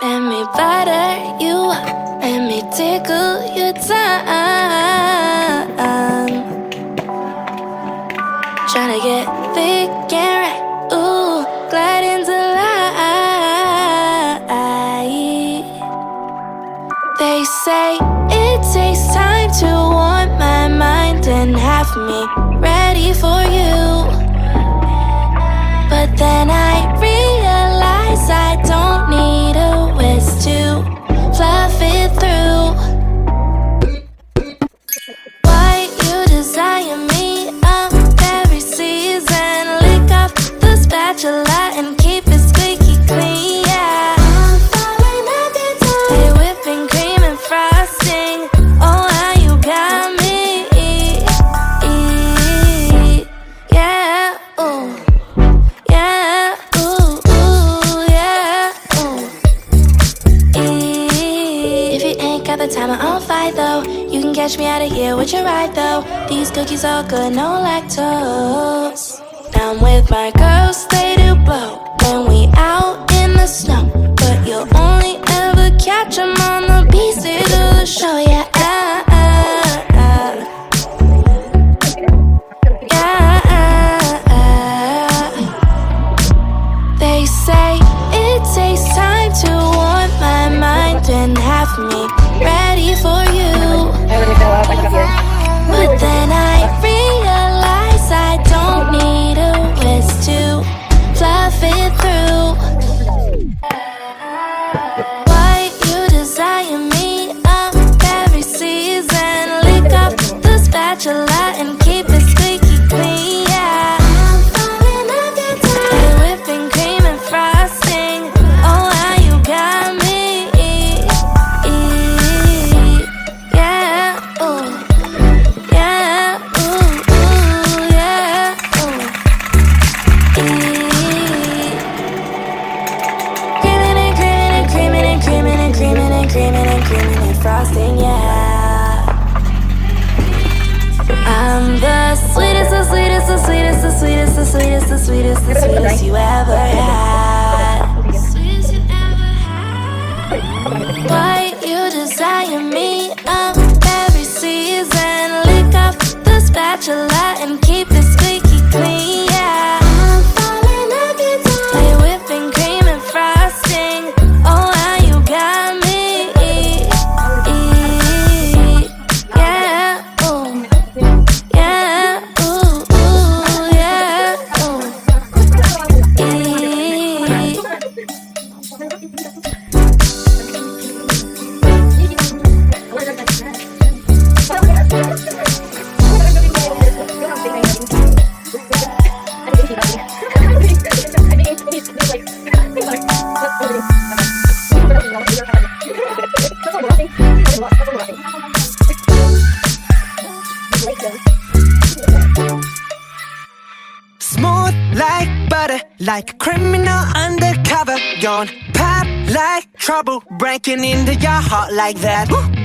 Let me butter you up, let me tickle your tongue. Tryna get thick and right, ooh, glide into light. They say it takes time to warm my mind and have me ready for you. But then I realize I don't need a whisk to fluff it through. Why you desire me? I'm every season. Lick up the spatula and keep it squeaky clean, yeah. I'm falling every time. Hey, whipping cream and frosting. Oh, how you got me. Yeah, ooh. Yeah, ooh, ooh, yeah, ooh. If you ain't got the time, I'm on fight though. You can catch me out of here with your ride though. These cookies all good, no lactose. I'm with my girls, they do blow when we out in the snow. But you'll only ever catch them on the pieces of the show, yeah. They say it takes time to warm my mind and have me ready for you. But then I realize I don't need a whisk to fluff it through. Why you desire me? I'm every season. Lick up the spatula and keep it squeaky clean, yeah. I'm falling every time. Hey, whipping cream and frosting. Oh, how you got me. Yeah, ooh. Yeah, ooh, ooh, yeah, ooh. Creaming and creaming and creaming and creaming and creaming and creaming and frosting, yeah. I'm the sweetest, the sweetest, the sweetest, the sweetest, the sweetest, the sweetest, the sweetest you ever had. Sweetest you ever had. Why you desire me? I'm every season. Lick up the spatula and keep it squeaky clean, yeah. I'm falling every time. Play whipping cream and frosting. Oh, how you got me. Yeah, ooh. Yeah, ooh, ooh, yeah, ooh. Smooth like butter, like a criminal undercover. Gone pop like trouble, breaking into your heart like that. Woo!